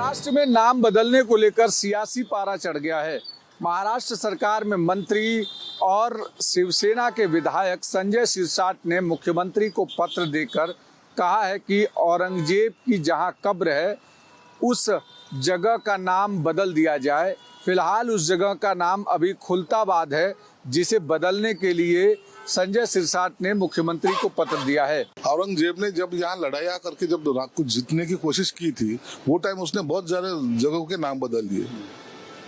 महाराष्ट्र में नाम बदलने को लेकर सियासी पारा चढ़ गया है। महाराष्ट्र सरकार में मंत्री और शिवसेना के विधायक संजय शिरसाट ने मुख्यमंत्री को पत्र देकर कहा है कि औरंगजेब की जहां कब्र है उस जगह का नाम बदल दिया जाए। फिलहाल उस जगह का नाम अभी खुलताबाद है, जिसे बदलने के लिए संजय शिरसाट ने मुख्यमंत्री को पत्र दिया है। औरंगजेब ने जब यहाँ लड़ाइयाँ करके जब को जीतने की कोशिश की थी, वो टाइम उसने बहुत सारे जगहों के नाम बदल दिए,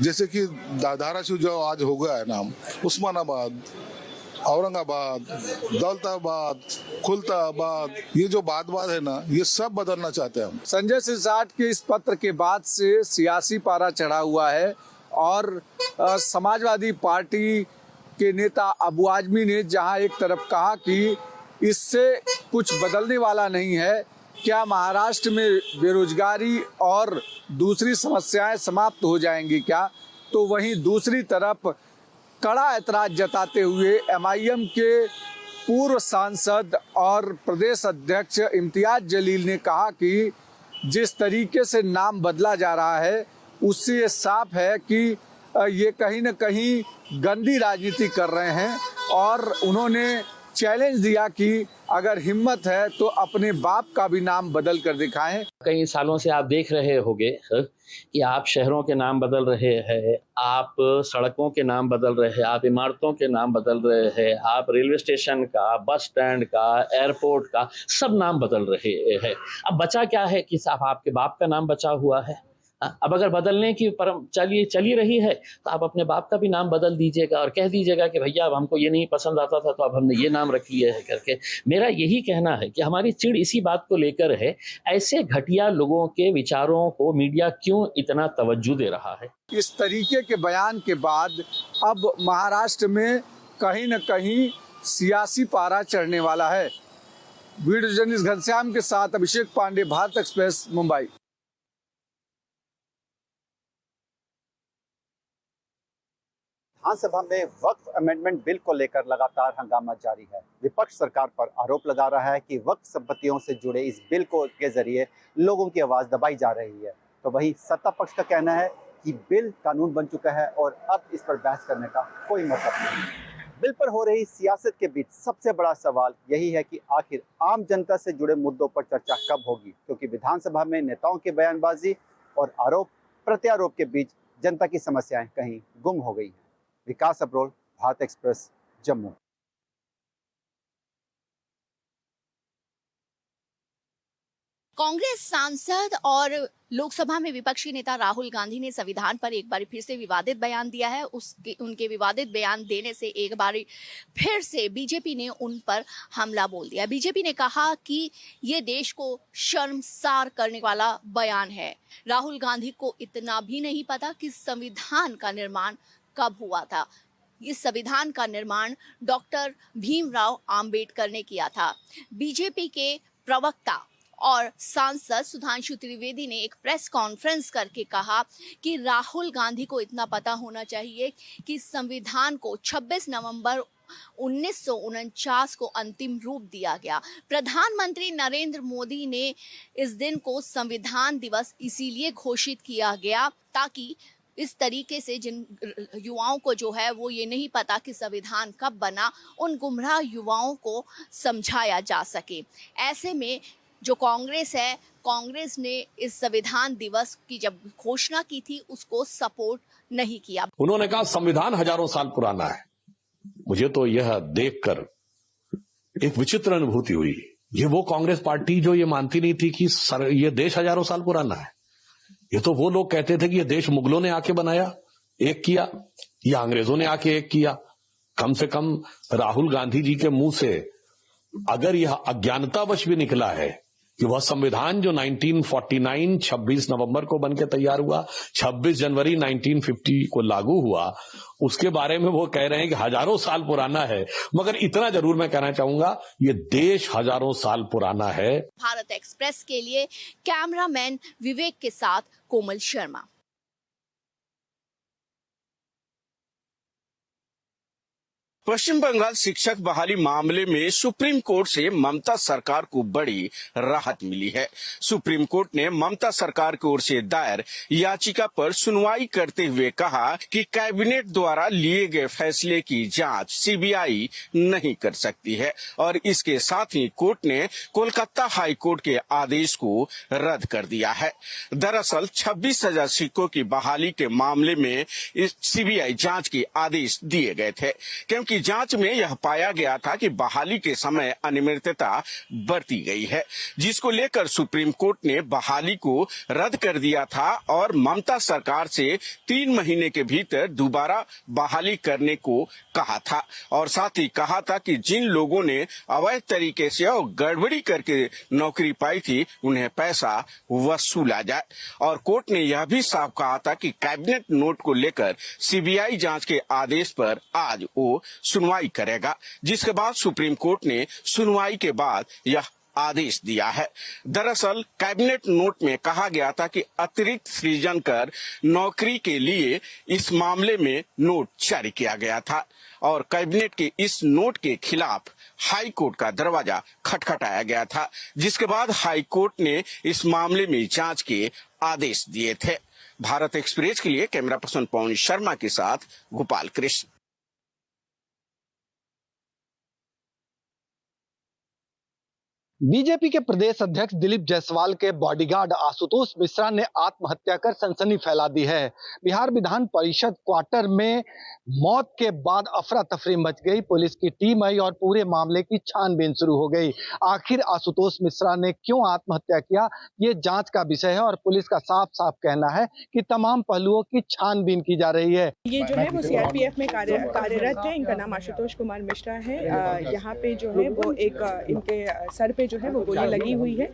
जैसे कि धाराशिव जो आज हो गया है नाम, उस्मानाबाद, औरंगाबाद, दौलताबाद, खुलताबाद, ये जो बात है ना, ये सब बदलना चाहते हैं हम। संजय शिरसाट के इस पत्र के बाद से सियासी पारा चढ़ा हुआ है और समाजवादी पार्टी के नेता अबू आजमी ने जहां एक तरफ कहा कि इससे कुछ बदलने वाला नहीं है, क्या महाराष्ट्र में बेरोजगारी और दूसरी समस्याएं समाप्त हो जाएंगी क्या, तो वहीं दूसरी तरफ कड़ा ऐतराज जताते हुए एमआईएम के पूर्व सांसद और प्रदेश अध्यक्ष इम्तियाज जलील ने कहा कि जिस तरीके से नाम बदला जा रहा है उससे ये साफ है कि ये कहीं न कहीं गंदी राजनीति कर रहे हैं और उन्होंने चैलेंज दिया कि अगर हिम्मत है तो अपने बाप का भी नाम बदल कर दिखाएं। कई सालों से आप देख रहे होंगे कि आप शहरों के नाम बदल रहे हैं, आप सड़कों के नाम बदल रहे हैं, आप इमारतों के नाम बदल रहे हैं, आप रेलवे स्टेशन का, बस स्टैंड का, एयरपोर्ट का, सब नाम बदल रहे हैं। अब बचा क्या है कि साहब आपके बाप का नाम बचा हुआ है। अब अगर बदलने की परम चली रही है तो आप अपने बाप का भी नाम बदल दीजिएगा और कह दीजिएगा कि भैया अब हमको ये नहीं पसंद आता था तो अब हमने ये नाम रख लिया है करके। मेरा यही कहना है कि हमारी चिढ़ इसी बात को लेकर है, ऐसे घटिया लोगों के विचारों को मीडिया क्यों इतना तवज्जो दे रहा है। इस तरीके के बयान के बाद अब महाराष्ट्र में कहीं न कहीं सियासी पारा चढ़ने वाला है। वीडियो जर्नलिस्ट घनश्याम के साथ अभिषेक पांडे, भारत एक्सप्रेस, मुंबई। विधानसभा में वक्फ अमेंडमेंट बिल को लेकर लगातार हंगामा जारी है। विपक्ष सरकार पर आरोप लगा रहा है कि वक्फ संपत्तियों से जुड़े इस बिल के जरिए लोगों की आवाज दबाई जा रही है, तो वहीं सत्ता पक्ष का कहना है कि बिल कानून बन चुका है और अब इस पर बहस करने का कोई मतलब नहीं। बिल पर हो रही सियासत के बीच सबसे बड़ा सवाल यही है कि आखिर आम जनता से जुड़े मुद्दों पर चर्चा कब होगी, क्योंकि विधानसभा में नेताओं की बयानबाजी और आरोप प्रत्यारोप के बीच जनता की समस्याएं कहीं गुम हो गई हैं। विकास अब्रोल, भारत एक्सप्रेस, जम्मू। कांग्रेस सांसद और लोकसभा में विपक्षी नेता राहुल गांधी ने संविधान पर एक बार फिर से विवादित बयान दिया है। उनके विवादित बयान देने से एक बार फिर से बीजेपी ने उन पर हमला बोल दिया। बीजेपी ने कहा कि ये देश को शर्मसार करने वाला बयान है। राहुल गांधी को इतना भी नहीं पता कि संविधान का निर्माण कब हुआ था। इस संविधान का निर्माण डॉक्टर भीमराव अंबेडकर ने किया था। बीजेपी के प्रवक्ता और सांसद सुधांशु त्रिवेदी ने एक प्रेस कॉन्फ्रेंस करके कहा कि राहुल गांधी को इतना पता होना चाहिए कि संविधान को 26 नवंबर 1949 को अंतिम रूप दिया गया। प्रधानमंत्री नरेंद्र मोदी ने इस दिन को संविधान दिवस इसीलिए घोषित किया गया ताकि इस तरीके से जिन युवाओं को जो है वो ये नहीं पता कि संविधान कब बना, उन गुमराह युवाओं को समझाया जा सके। ऐसे में जो कांग्रेस है, कांग्रेस ने इस संविधान दिवस की जब घोषणा की थी उसको सपोर्ट नहीं किया। उन्होंने कहा संविधान हजारों साल पुराना है। मुझे तो यह देखकर एक विचित्र अनुभूति हुई। ये वो कांग्रेस पार्टी जो ये मानती नहीं थी कि ये देश हजारों साल पुराना है। ये तो वो लोग कहते थे कि ये देश मुगलों ने आके बनाया, एक किया, या अंग्रेजों ने आके एक किया। कम से कम राहुल गांधी जी के मुंह से अगर यह अज्ञानतावश भी निकला है कि वह संविधान जो 1949 26 नवंबर को बनकर तैयार हुआ, 26 जनवरी 1950 को लागू हुआ, उसके बारे में वो कह रहे हैं कि हजारों साल पुराना है। मगर इतना जरूर मैं कहना चाहूंगा, ये देश हजारों साल पुराना है। भारत एक्सप्रेस के लिए कैमरामैन विवेक के साथ कोमल शर्मा। पश्चिम बंगाल शिक्षक बहाली मामले में सुप्रीम कोर्ट से ममता सरकार को बड़ी राहत मिली है। सुप्रीम कोर्ट ने ममता सरकार की ओर से दायर याचिका पर सुनवाई करते हुए कहा कि कैबिनेट द्वारा लिए गए फैसले की जांच सीबीआई नहीं कर सकती है और इसके साथ ही कोर्ट ने कोलकाता हाई कोर्ट के आदेश को रद्द कर दिया है। दरअसल 26,000 शिक्षकों की बहाली के मामले में सीबीआई जांच के आदेश दिए गए थे, क्योंकि जांच में यह पाया गया था कि बहाली के समय अनियमितता बरती गई है, जिसको लेकर सुप्रीम कोर्ट ने बहाली को रद्द कर दिया था और ममता सरकार से 3 महीने के भीतर दोबारा बहाली करने को कहा था और साथ ही कहा था कि जिन लोगों ने अवैध तरीके से और गड़बड़ी करके नौकरी पाई थी उन्हें पैसा वसूला जाए। और कोर्ट ने यह भी साफ कहा था कि कैबिनेट नोट को लेकर सीबीआई जांच के आदेश पर आज वो सुनवाई करेगा, जिसके बाद सुप्रीम कोर्ट ने सुनवाई के बाद यह आदेश दिया है। दरअसल कैबिनेट नोट में कहा गया था कि अतिरिक्त सृजन कर नौकरी के लिए इस मामले में नोट जारी किया गया था और कैबिनेट के इस नोट के खिलाफ हाई कोर्ट का दरवाजा खटखटाया गया था, जिसके बाद हाई कोर्ट ने इस मामले में जांच के आदेश दिए थे। भारत एक्सप्रेस के लिए कैमरा पर्सन पवन शर्मा के साथ गोपाल कृष्ण। बीजेपी के प्रदेश अध्यक्ष दिलीप जायसवाल के बॉडीगार्ड आशुतोष मिश्रा ने आत्महत्या कर सनसनी फैला दी है। बिहार विधान परिषद क्वार्टर में मौत के बाद अफरा तफरी मच गई। पुलिस की टीम आई और पूरे मामले की छानबीन शुरू हो गई। आखिर आशुतोष मिश्रा ने क्यों आत्महत्या किया, ये जांच का विषय है और पुलिस का साफ साफ कहना है कि तमाम पहलुओं की छानबीन की जा रही है। ये जो है वो सीआरपीएफ में कार्यरत है। इनका नाम आशुतोष कुमार मिश्रा है। यहाँ पे जो है वो एक इनके सर पे जो है वो गोली लगी हुई है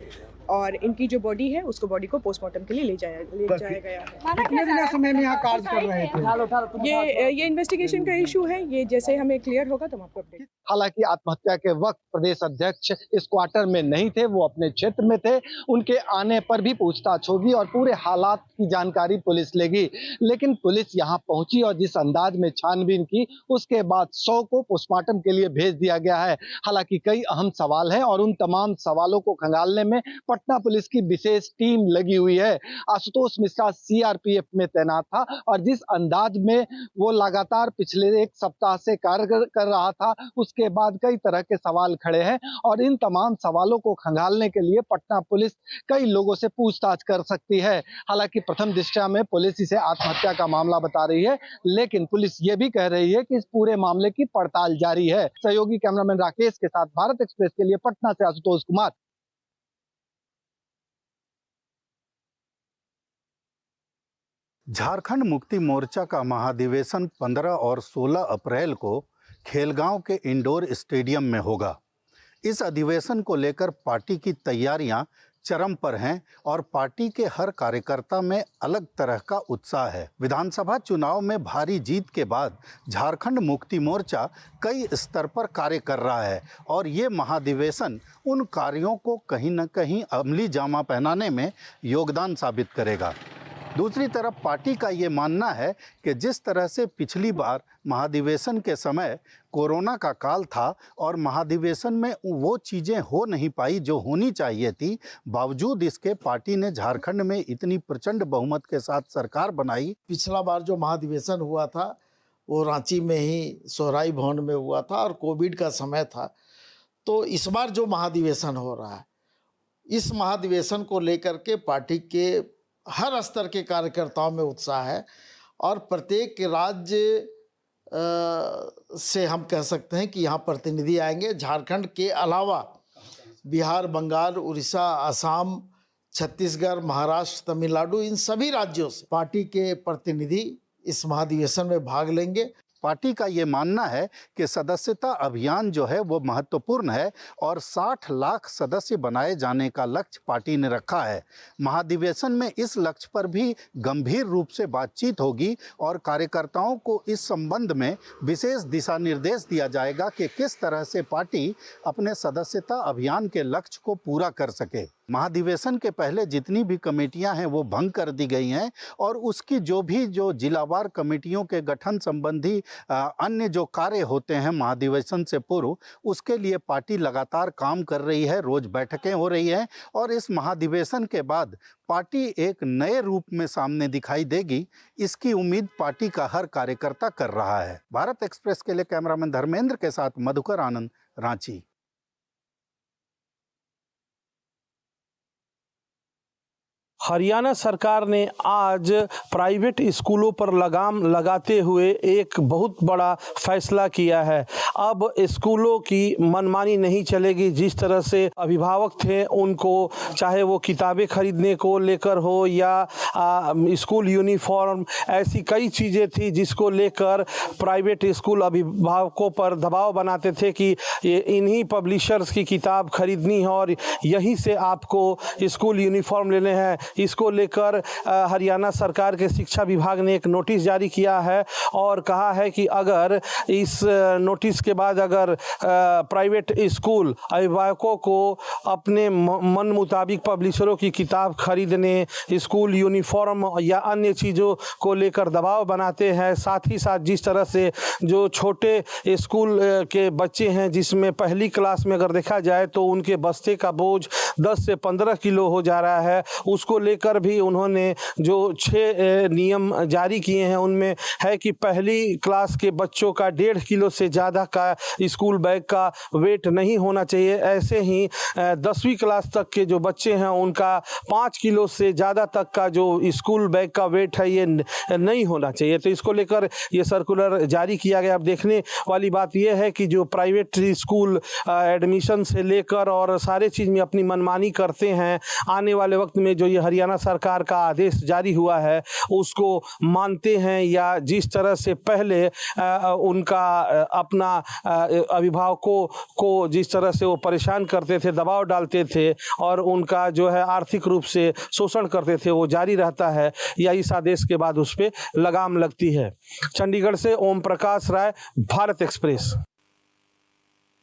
और इनकी जो बॉडी है उसको बॉडी को पोस्टमार्टम के लिए ले जाया गया है। कितने समय में यहाँ कार्य कर रहे थे? ये इन्वेस्टिगेशन का इशू है। ये जैसे हमें क्लियर होगा तो हम आपको अपडेट। हालांकि आत्महत्या के वक्त प्रदेश अध्यक्ष इस क्वार्टर में नहीं थे, वो अपने क्षेत्र में थे। उनके आने पर भी पूछताछ होगी और पूरे हालात की जानकारी पुलिस लेगी। लेकिन पुलिस यहाँ पहुंची और जिस अंदाज में छानबीन की, उसके बाद 100 को पोस्टमार्टम के लिए भेज दिया गया है। हालांकि कई अहम सवाल हैं और उन तमाम सवालों को खंगालने में पटना पुलिस की विशेष टीम लगी हुई है। आशुतोष मिश्रा सीआरपीएफ में तैनात था और जिस अंदाज में वो लगातार पिछले 1 सप्ताह से कार्य कर रहा था, उसके बाद कई तरह के सवाल खड़े हैं और इन तमाम सवालों को खंगालने के लिए पटना पुलिस कई लोगों से पूछताछ कर सकती है। हालांकि प्रथम दृष्टया में पुलिस इसे आत्महत्या का मामला बता रही है, लेकिन पुलिस ये भी कह रही है कि इस पूरे मामले की पड़ताल जारी है। सहयोगी कैमरामैन राकेश के साथ भारत एक्सप्रेस के लिए पटना से आशुतोष कुमार। झारखंड मुक्ति मोर्चा का महाधिवेशन 15 और 16 अप्रैल को खेलगांव के इंडोर स्टेडियम में होगा। इस अधिवेशन को लेकर पार्टी की तैयारियां चरम पर हैं और पार्टी के हर कार्यकर्ता में अलग तरह का उत्साह है। विधानसभा चुनाव में भारी जीत के बाद झारखंड मुक्ति मोर्चा कई स्तर पर कार्य कर रहा है और ये महाधिवेशन उन कार्यों को कहीं न कहीं अमली जामा पहनाने में योगदान साबित करेगा। दूसरी तरफ पार्टी का ये मानना है कि जिस तरह से पिछली बार महाधिवेशन के समय कोरोना का काल था और महाधिवेशन में वो चीज़ें हो नहीं पाई जो होनी चाहिए थी, बावजूद इसके पार्टी ने झारखंड में इतनी प्रचंड बहुमत के साथ सरकार बनाई। पिछला बार जो महाधिवेशन हुआ था वो रांची में ही सोहराई भवन में हुआ था और कोविड का समय था। तो इस बार जो महाधिवेशन हो रहा है, इस महाधिवेशन को लेकर के पार्टी के हर स्तर के कार्यकर्ताओं में उत्साह है और प्रत्येक राज्य से हम कह सकते हैं कि यहाँ प्रतिनिधि आएंगे। झारखंड के अलावा बिहार, बंगाल, उड़ीसा, असम, छत्तीसगढ़, महाराष्ट्र, तमिलनाडु, इन सभी राज्यों से पार्टी के प्रतिनिधि इस महाधिवेशन में भाग लेंगे। पार्टी का ये मानना है कि सदस्यता अभियान जो है वो महत्वपूर्ण है और 60 लाख सदस्य बनाए जाने का लक्ष्य पार्टी ने रखा है। महाधिवेशन में इस लक्ष्य पर भी गंभीर रूप से बातचीत होगी और कार्यकर्ताओं को इस संबंध में विशेष दिशा निर्देश दिया जाएगा कि किस तरह से पार्टी अपने सदस्यता अभियान के लक्ष्य को पूरा कर सके। महाधिवेशन के पहले जितनी भी कमेटियां हैं वो भंग कर दी गई हैं और उसकी जो जिलावार कमेटियों के गठन संबंधी अन्य जो कार्य होते हैं महाधिवेशन से पूर्व, उसके लिए पार्टी लगातार काम कर रही है, रोज बैठकें हो रही हैं और इस महाधिवेशन के बाद पार्टी एक नए रूप में सामने दिखाई देगी, इसकी उम्मीद पार्टी का हर कार्यकर्ता कर रहा है। भारत एक्सप्रेस के लिए कैमरामैन धर्मेंद्र के साथ मधुकर आनंद, रांची। हरियाणा सरकार ने आज प्राइवेट स्कूलों पर लगाम लगाते हुए एक बहुत बड़ा फैसला किया है। अब स्कूलों की मनमानी नहीं चलेगी। जिस तरह से अभिभावक थे उनको चाहे वो किताबें खरीदने को लेकर हो या स्कूल यूनिफॉर्म, ऐसी कई चीज़ें थी जिसको लेकर प्राइवेट स्कूल अभिभावकों पर दबाव बनाते थे कि इन्हीं पब्लिशर्स की किताब खरीदनी है और यहीं से आपको स्कूल यूनिफॉर्म लेने हैं। इसको लेकर हरियाणा सरकार के शिक्षा विभाग ने एक नोटिस जारी किया है और कहा है कि अगर इस नोटिस के बाद अगर प्राइवेट स्कूल अभिभावकों को अपने मन मुताबिक पब्लिशरों की किताब खरीदने, स्कूल यूनिफॉर्म या अन्य चीज़ों को लेकर दबाव बनाते हैं, साथ ही साथ जिस तरह से जो छोटे स्कूल के बच्चे हैं जिसमें पहली क्लास में अगर देखा जाए तो उनके बस्ते का बोझ 10 से 15 किलो हो जा रहा है, उसको लेकर भी उन्होंने जो 6 नियम जारी किए हैं उनमें है कि पहली क्लास के बच्चों का 1.5 किलो से ज़्यादा का स्कूल बैग का वेट नहीं होना चाहिए। ऐसे ही 10वीं क्लास तक के जो बच्चे हैं उनका 5 किलो से ज़्यादा तक का जो स्कूल बैग का वेट है ये नहीं होना चाहिए। तो इसको लेकर ये सर्कुलर जारी किया गया। अब देखने वाली बात यह है कि जो प्राइवेट स्कूल एडमिशन से लेकर और सारे चीज़ में अपनी मनमानी करते हैं, आने वाले वक्त में जो ये हरियाणा सरकार का आदेश जारी हुआ है उसको मानते हैं या जिस तरह से पहले उनका अपना अभिभावकों को जिस तरह से वो परेशान करते थे, दबाव डालते थे और उनका जो है आर्थिक रूप से शोषण करते थे, वो जारी रहता है या इस आदेश के बाद उस पर लगाम लगती है। चंडीगढ़ से ओम प्रकाश राय, भारत एक्सप्रेस।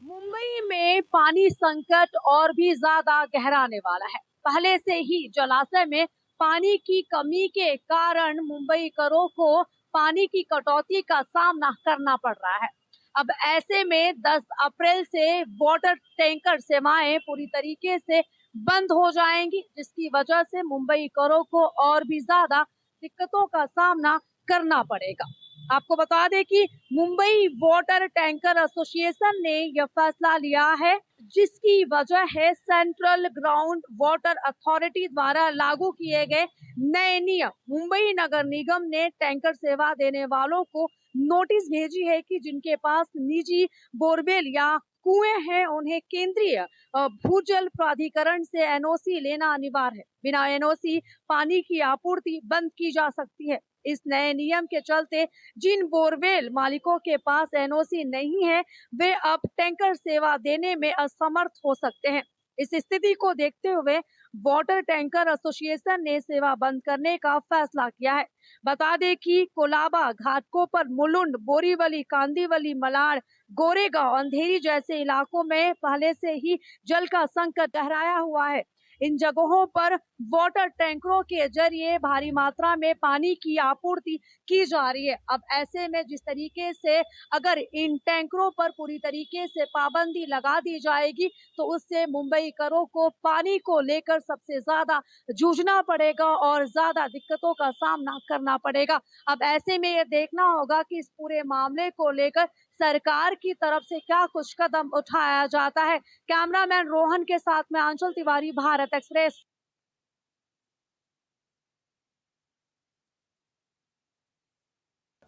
मुंबई में पानी संकट और भी ज्यादा गहराने वाला है। पहले से ही जलाशय में पानी की कमी के कारण मुंबईकरों को पानी की कटौती का सामना करना पड़ रहा है। अब ऐसे में 10 अप्रैल से वाटर टैंकर सेवाएं पूरी तरीके से बंद हो जाएंगी, जिसकी वजह से मुंबईकरों को और भी ज्यादा दिक्कतों का सामना करना पड़ेगा। आपको बता दें कि मुंबई वाटर टैंकर एसोसिएशन ने यह फैसला लिया है, जिसकी वजह है सेंट्रल ग्राउंड वाटर अथॉरिटी द्वारा लागू किए गए नए नियम। मुंबई नगर निगम ने टैंकर सेवा देने वालों को नोटिस भेजी है कि जिनके पास निजी बोरवेल या कुएं हैं उन्हें केंद्रीय भूजल प्राधिकरण से एनओसी लेना अनिवार्य है। बिना एनओसी पानी की आपूर्ति बंद की जा सकती है। इस नए नियम के चलते जिन बोरवेल मालिकों के पास एनओसी नहीं है वे अब टैंकर सेवा देने में असमर्थ हो सकते हैं। इस स्थिति को देखते हुए वाटर टैंकर एसोसिएशन ने सेवा बंद करने का फैसला किया है। बता दें कि कोलाबा घाटकों पर मुलुंड, बोरीवली, कांदीवली, मलाड, गोरेगांव, अंधेरी जैसे इलाकों में पहले से ही जल का संकट गहराया हुआ है। इन जगहों पर वाटर टैंकरों के जरिए भारी मात्रा में पानी की आपूर्ति की जा रही है। अब ऐसे में जिस तरीके से अगर इन टैंकरों पर पूरी तरीके से पाबंदी लगा दी जाएगी तो उससे मुंबईकरों को पानी को लेकर सबसे ज्यादा जूझना पड़ेगा और ज्यादा दिक्कतों का सामना करना पड़ेगा। अब ऐसे में ये देखना होगा कि इस पूरे मामले को लेकर सरकार की तरफ से क्या कुछ कदम उठाया जाता है। कैमरामैन रोहन के साथ में आंचल तिवारी, भारत एक्सप्रेस।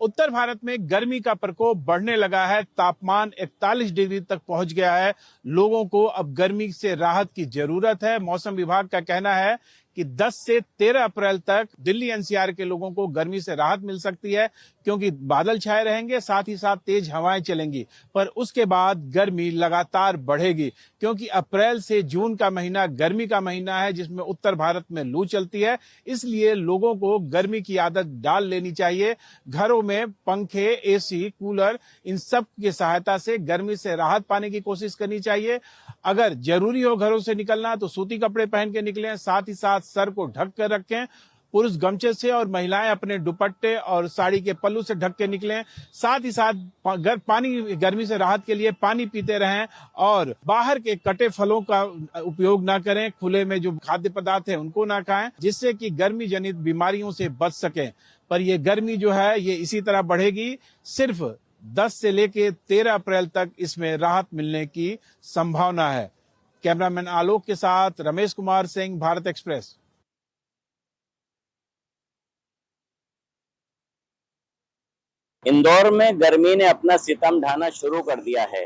उत्तर भारत में गर्मी का प्रकोप बढ़ने लगा है। तापमान 41 डिग्री तक पहुंच गया है। लोगों को अब गर्मी से राहत की जरूरत है। मौसम विभाग का कहना है कि 10 से 13 अप्रैल तक दिल्ली एनसीआर के लोगों को गर्मी से राहत मिल सकती है, क्योंकि बादल छाए रहेंगे, साथ ही साथ तेज हवाएं चलेंगी। पर उसके बाद गर्मी लगातार बढ़ेगी, क्योंकि अप्रैल से जून का महीना गर्मी का महीना है, जिसमें उत्तर भारत में लू चलती है। इसलिए लोगों को गर्मी की आदत डाल लेनी चाहिए। घरों में पंखे, एसी, कूलर, इन सब की सहायता से गर्मी से राहत पाने की कोशिश करनी चाहिए। अगर जरूरी हो घरों से निकलना तो सूती कपड़े पहन के निकलें, साथ ही साथ सर को ढक कर रखें। पुरुष गमछे से और महिलाएं अपने दुपट्टे और साड़ी के पल्लू से ढक के निकलें। साथ ही साथ पानी, गर्मी से राहत के लिए पानी पीते रहें और बाहर के कटे फलों का उपयोग ना करें। खुले में जो खाद्य पदार्थ है उनको ना खाएं, जिससे कि गर्मी जनित बीमारियों से बच सकें। पर ये गर्मी जो है ये इसी तरह बढ़ेगी। सिर्फ 10 से लेके 13 अप्रैल तक इसमें राहत मिलने की संभावना है। कैमरामैन आलोक के साथ रमेश कुमार सिंह, भारत एक्सप्रेस। इंदौर में गर्मी ने अपना सितम ढाना शुरू कर दिया है।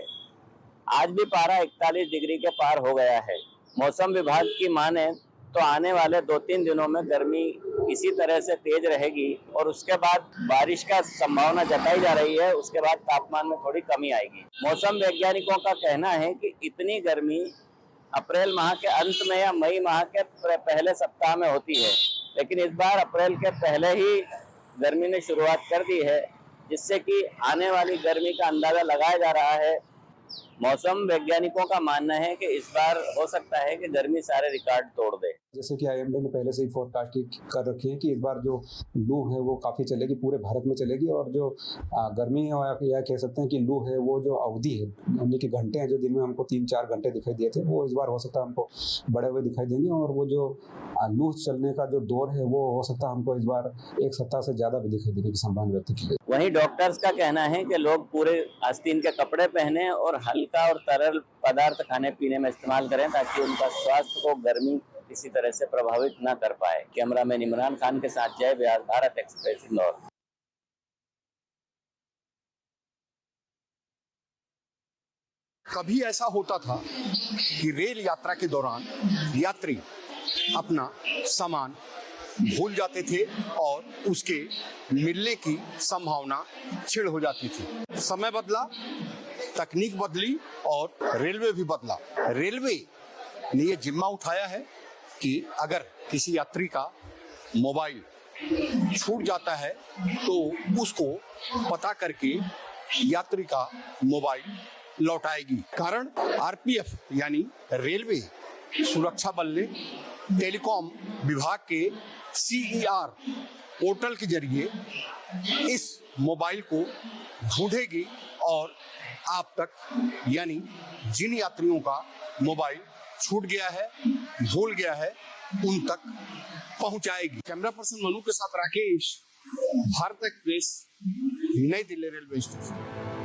आज भी पारा 41 डिग्री के पार हो गया है। मौसम विभाग की माने तो आने वाले 2-3 दिनों में गर्मी इसी तरह से तेज रहेगी और उसके बाद बारिश का संभावना जताई जा रही है। उसके बाद तापमान में थोड़ी कमी आएगी। मौसम वैज्ञानिकों का कहना है कि इतनी गर्मी अप्रैल माह के अंत में या मई माह के पहले सप्ताह में होती है, लेकिन इस बार अप्रैल के पहले ही गर्मी ने शुरुआत कर दी है, जिससे कि आने वाली गर्मी का अंदाजा लगाया जा रहा है। मौसम वैज्ञानिकों का मानना है कि इस बार हो सकता है कि गर्मी सारे रिकॉर्ड तोड़ दे। जैसे कि आईएमडी ने पहले से ही फोरकास्ट कर रखी है कि इस बार जो लू है वो काफ़ी चलेगी, पूरे भारत में चलेगी। और जो गर्मी है या कह सकते हैं कि लू है, वो जो अवधि है, यानी कि घंटे हैं, जो दिन में हमको 3-4 घंटे दिखाई दिए थे, वो इस बार हो सकता है हमको बढ़े हुए दिखाई देंगे। और वो जो लू चलने का जो दौर है वो हो सकता है हमको इस बार 1 सप्ताह से ज़्यादा भी दिखाई देने की संभावना व्यक्त की गई। वहीं डॉक्टर्स का कहना है कि लोग पूरे आस्तीन के कपड़े पहने और हल्का और तरल पदार्थ खाने पीने में इस्तेमाल करें, ताकि उनका स्वास्थ्य को गर्मी किसी तरह से प्रभावित न कर पाए। कैमरामैन इमरान खान के साथ जय व्यास, भारत एक्सप्रेस, इंदौर। कभी ऐसा होता था कि रेल यात्रा के दौरान यात्री अपना सामान भूल जाते थे और उसके मिलने की संभावना क्षीण हो जाती थी। समय बदला, तकनीक बदली और रेलवे भी बदला। रेलवे ने यह जिम्मा उठाया है कि अगर किसी यात्री का मोबाइल छूट जाता है तो उसको पता करके यात्री का मोबाइल लौटाएगी। कारण आरपीएफ यानी रेलवे सुरक्षा बल ने टेलीकॉम विभाग के CER पोर्टल के जरिए इस मोबाइल को ढूंढेगी और आप तक, यानी जिन यात्रियों का मोबाइल छूट गया है, भूल गया है, उन तक पहुंचाएगी। कैमरा पर्सन मनु के साथ राकेश, भारत एक्सप्रेस, नई दिल्ली रेलवे स्टेशन।